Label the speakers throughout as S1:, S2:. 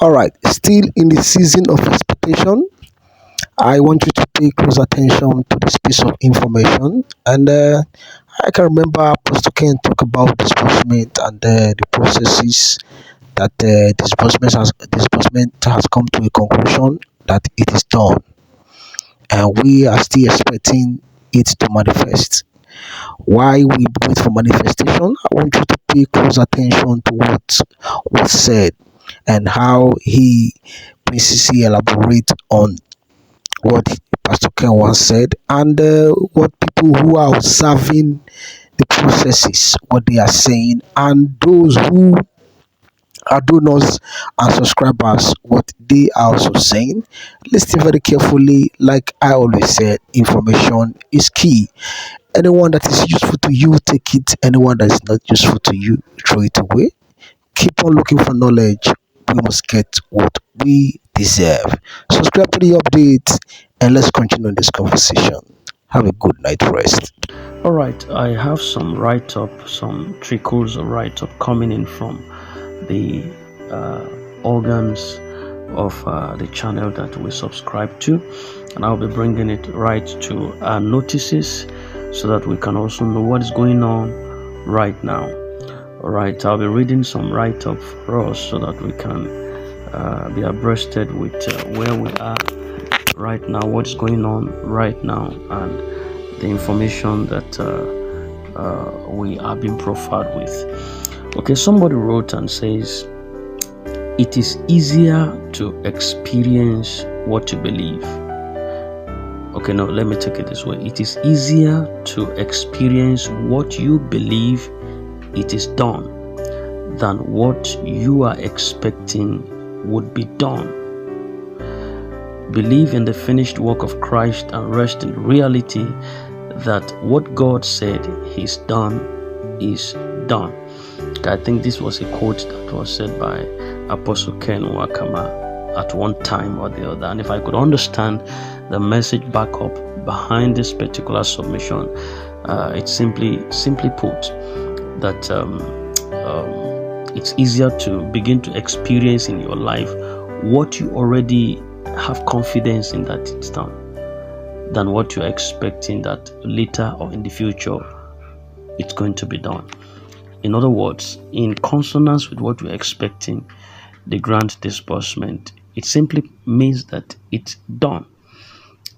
S1: All right, still in the season of expectation, I want you to pay close attention to this piece of information. And I can remember Apostle Ken talk about disbursement and the processes that disbursement has come to a conclusion that it is done, and we are still expecting it to manifest. Why we wait for manifestation? I want you to pay close attention to what was said and how he precisely elaborate on what Pastor Ken once said, and what people who are observing the processes, what they are saying, and those who are donors and subscribers, what they are also saying. Listen very carefully. Like I always said, information is key. Anyone that is useful to you, take it. Anyone that is not useful to you, throw it away. Keep on looking for knowledge. We must get what we deserve. Subscribe to the update and let's continue this conversation. Have a good night rest.
S2: All right, I have some write-up, some trickles of write-up coming in from the organs of the channel that we subscribe to, and I'll be bringing it right to our notices so that we can also know what is going on right now. All right, I'll be reading some write-up for us so that we can be abreasted with where we are right now, what's going on right now, and the information that we are being profiled with. Okay, somebody wrote and says, it is easier to experience what you believe. Okay, no, let me take it this way. It is easier to experience what you believe it is done than what you are expecting would be done. Believe in the finished work of Christ and rest in the reality that what God said He's done is done. I think this was a quote that was said by Apostle Ken Wakama at one time or the other. And if I could understand the message back up behind this particular submission, it's simply put that it's easier to begin to experience in your life what you already have confidence in that it's done than what you're expecting that later or in the future it's going to be done. In other words, in consonance with what we're expecting, the grant disbursement, it simply means that it's done.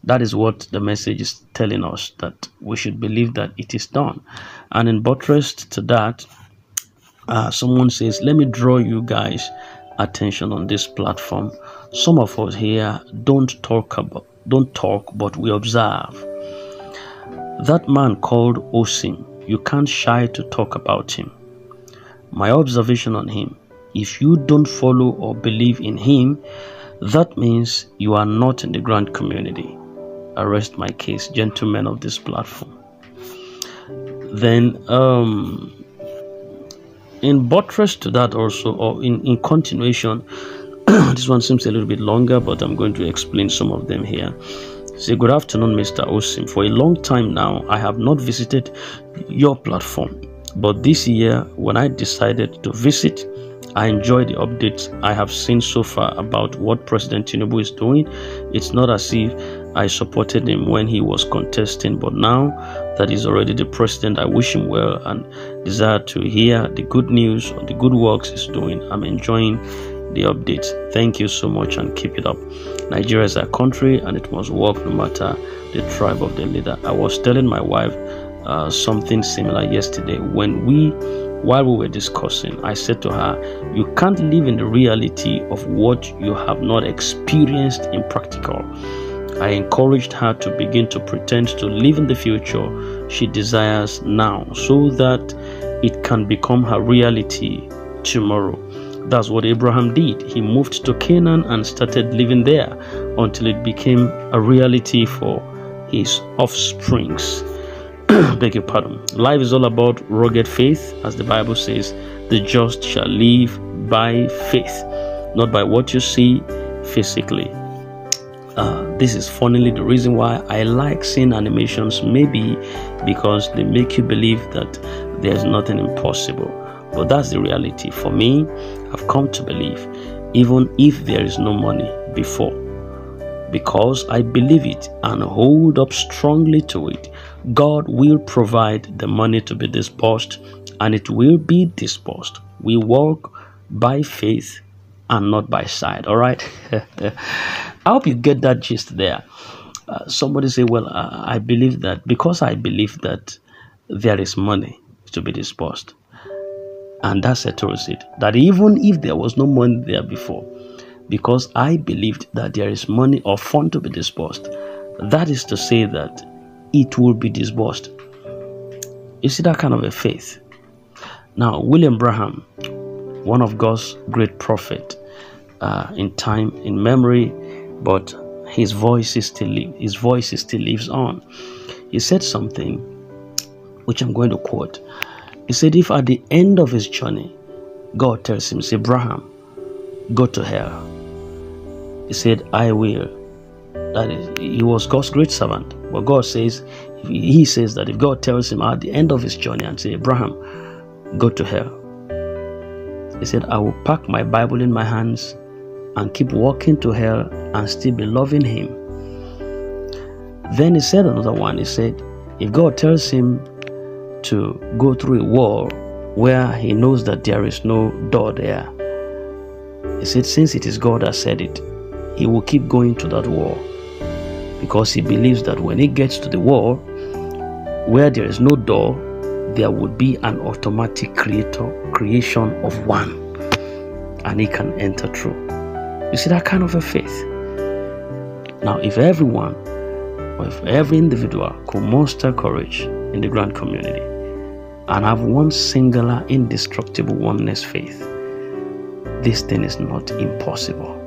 S2: That is what the message is telling us, that we should believe that it is done. And in buttress to that, someone says, let me draw you guys attention on this platform. Some of us here don't talk, but we observe. That man called Osim, you can't shy to talk about him. My observation on him, if you don't follow or believe in him, that means you are not in the grand community. I rest my case, gentlemen of this platform. Then in buttress to that also, or in continuation, this one seems a little bit longer, but I'm going to explain some of them here. Say, good afternoon, Mr. Osim. For a long time now, I have not visited your platform. But this year, when I decided to visit, I enjoy the updates I have seen so far about what President Tinubu is doing. It's not as if I supported him when he was contesting, but now that he's already the president, I wish him well and desire to hear the good news or the good works he's doing. I'm enjoying the updates. Thank you so much and keep it up. Nigeria is our country and it must work no matter the tribe of the leader. I was telling my wife something similar yesterday while we were discussing. I said to her, you can't live in the reality of what you have not experienced in practical. I encouraged her to begin to pretend to live in the future she desires now so that it can become her reality tomorrow. That's what Abraham did. He moved to Canaan and started living there until it became a reality for his offsprings. Beg your pardon. Life is all about rugged faith, as the Bible says, the just shall live by faith, not by what you see physically. This is funnily the reason why I like seeing animations, maybe because they make you believe that there's nothing impossible. But that's the reality. For me, I've come to believe even if there is no money before. Because I believe it and hold up strongly to it, God will provide the money to be disbursed, and it will be disbursed. We walk by faith and not by sight. All right. I hope you get that gist there. Somebody say, well, I believe that, because I believe that there is money to be disbursed. And that settles it. That even if there was no money there before, because I believed that there is money or fund to be disbursed, that is to say that it will be disbursed. You see that kind of a faith. Now, William Branham, one of God's great prophet, in time, in memory, but his voice still lives on. He said something which I'm going to quote. He said, if at the end of his journey, God tells him, say, Abraham, go to hell. He said, I will. That is, he was God's great servant. But God says, he says that if God tells him at the end of his journey and say, Abraham, go to hell. He said, I will pack my Bible in my hands and keep walking to hell and still be loving him. Then he said another one. He said, if God tells him to go through a wall where he knows that there is no door there, he said, since it is God that said it, he will keep going to that wall, because he believes that when he gets to the wall where there is no door, there would be an automatic creation of one, and he can enter through. You see that kind of a faith. Now, if everyone, or if every individual could muster courage in the grand community and have one singular, indestructible oneness faith, this thing is not impossible.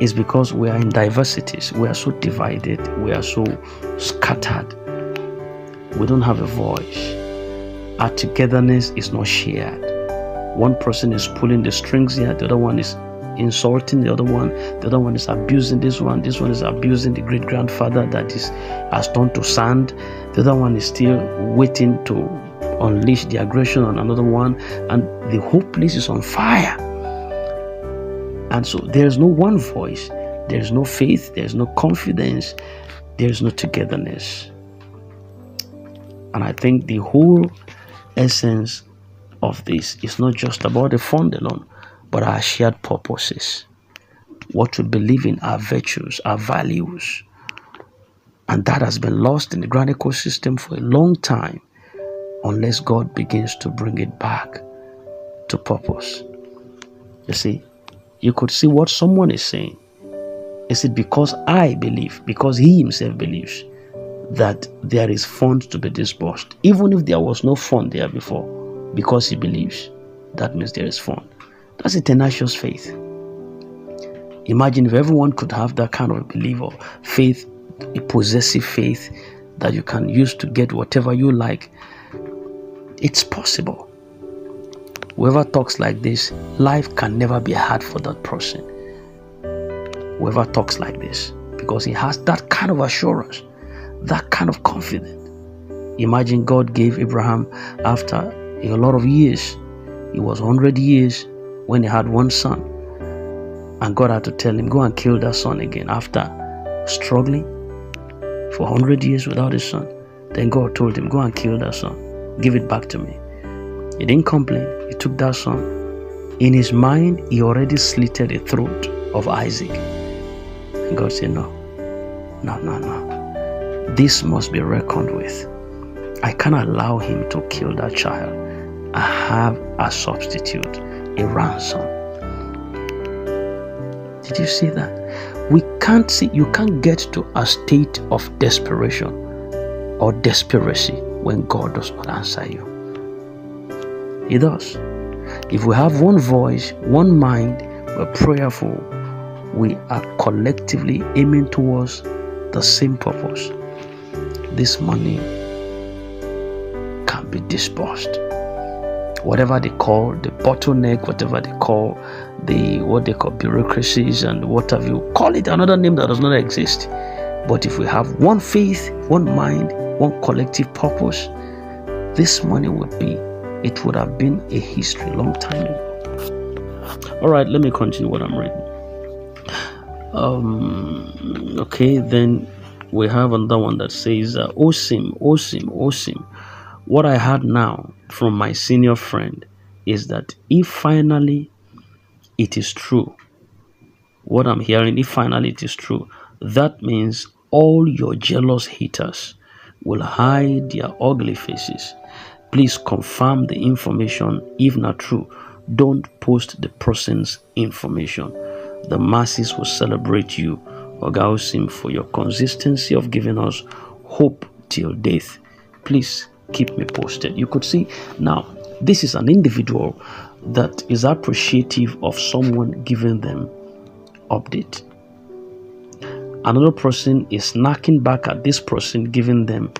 S2: It's because we are in diversities. We are so divided. We are so scattered. We don't have a voice. Our togetherness is not shared. One person is pulling the strings here. The other one is insulting the other one. The other one is abusing this one. This one is abusing the great-grandfather that has turned to sand. The other one is still waiting to unleash the aggression on another one. And the whole place is on fire. And so there's no one voice, there's no faith, there's no confidence, there's no togetherness. And I think the whole essence of this is not just about the fund alone, but our shared purposes, what we believe in, our virtues, our values. And that has been lost in the grand ecosystem for a long time, unless God begins to bring it back to purpose. You see, you could see what someone is saying. Is it because I believe, because he himself believes that there is fund to be disbursed, even if there was no fund there before, because he believes, that means there is fund. That's a tenacious faith. Imagine if everyone could have that kind of belief or faith, a possessive faith that you can use to get whatever you like. It's possible. Whoever talks like this, life can never be hard for that person. Whoever talks like this, because he has that kind of assurance, that kind of confidence. Imagine God gave Abraham, after a lot of years, it was 100 years when he had one son, and God had to tell him, go and kill that son again after struggling for 100 years without his son. Then God told him, go and kill that son, give it back to me. He didn't complain. He took that son. In his mind, he already slitted the throat of Isaac. And God said, no. This must be reckoned with. I can't allow him to kill that child. I have a substitute, a ransom. Did you see that? You can't get to a state of desperation or desperacy when God does not answer you. He does. If we have one voice, one mind, we're prayerful, we are collectively aiming towards the same purpose. This money can be disbursed. Whatever they call the bottleneck, whatever they call what they call bureaucracies and what have you, call it another name that does not exist. But if we have one faith, one mind, one collective purpose, this money would have been a history long time ago. All right, let me continue what I'm reading. Okay, then we have another one that says, Osim. What I heard now from my senior friend is that if finally it is true, what I'm hearing, if finally it is true, that means all your jealous haters will hide their ugly faces. Please confirm the information. If not true, don't post the person's information. The masses will celebrate you, Oga Osim, for your consistency of giving us hope till death. Please keep me posted. You could see now, this is an individual that is appreciative of someone giving them update. Another person is snacking back at this person giving them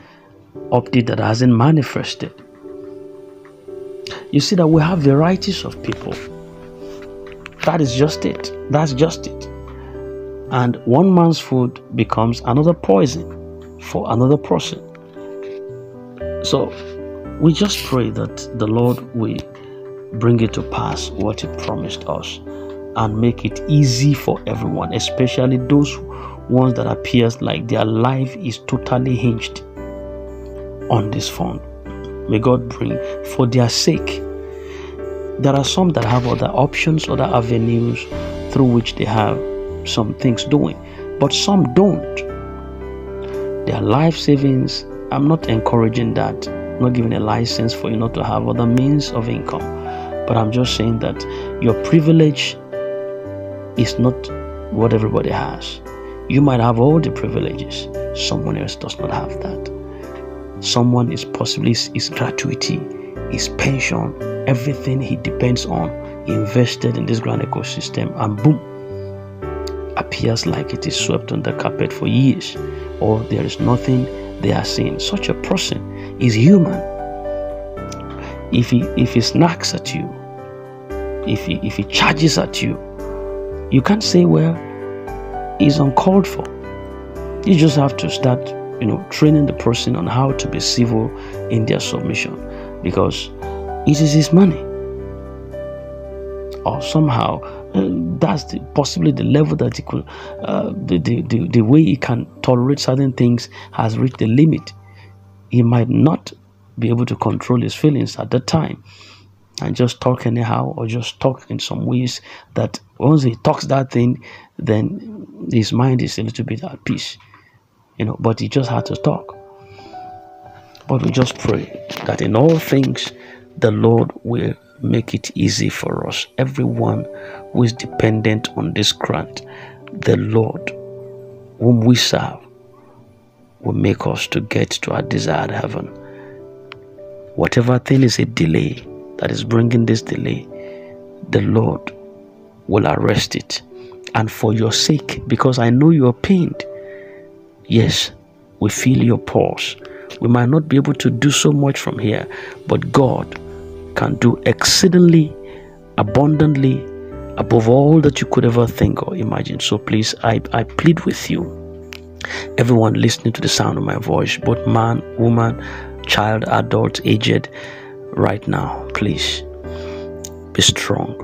S2: update that hasn't manifested. You see that we have varieties of people. That is just it. That's just it. And one man's food becomes another poison for another person. So we just pray that the Lord will bring it to pass what He promised us and make it easy for everyone, especially those ones that appears like their life is totally hinged on this fund. May God bring for their sake. There are some that have other options, other avenues through which they have some things doing, but some don't. Their life savings, I'm not encouraging that, I'm not giving a license for you not to have other means of income, but I'm just saying that your privilege is not what everybody has. You might have all the privileges, someone else does not have that. Someone is possibly his gratuity, his pension, everything he depends on, he invested in this grand ecosystem, and boom, appears like it is swept on the carpet for years, or there is nothing they are seeing. Such a person is human. If he snacks at you, if he charges at you, you can't say, well, it's uncalled for. You just have to start, training the person on how to be civil in their submission, because it is his money. Or somehow that's possibly the level that he could, the way he can tolerate certain things has reached the limit. He might not be able to control his feelings at the time and just talk anyhow, or just talk in some ways that once he talks that thing, then his mind is a little bit at peace, but he just had to talk. But we just pray that in all things, the Lord will make it easy for us. Everyone who is dependent on this grant, the Lord whom we serve will make us to get to our desired heaven. Whatever thing is a delay that is bringing this delay, the Lord will arrest it. And for your sake, because I know you are pained, yes, we feel your pulse. We might not be able to do so much from here, but God can do exceedingly, abundantly, above all that you could ever think or imagine. So please, I plead with you, everyone listening to the sound of my voice, both man, woman, child, adult, aged, right now, please be strong,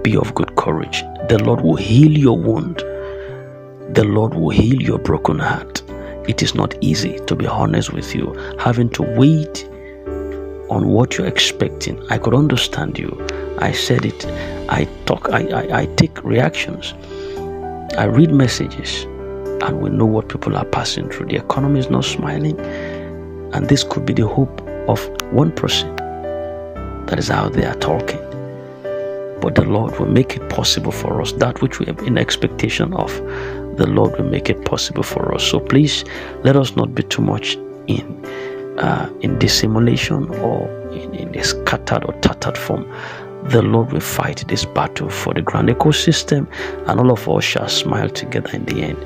S2: be of good courage. The Lord will heal your wound. The Lord will heal your broken heart. It is not easy, to be honest with you, having to wait on what you're expecting. I could understand you. I said it. I take reactions. I read messages, and we know what people are passing through. The economy is not smiling, and this could be the hope of one person that is out there talking. But the Lord will make it possible for us. That which we have in expectation of, the Lord will make it possible for us. So please, let us not be too much in dissimulation or in a scattered or tattered form. The Lord will fight this battle for the grand ecosystem, and all of us shall smile together in the end.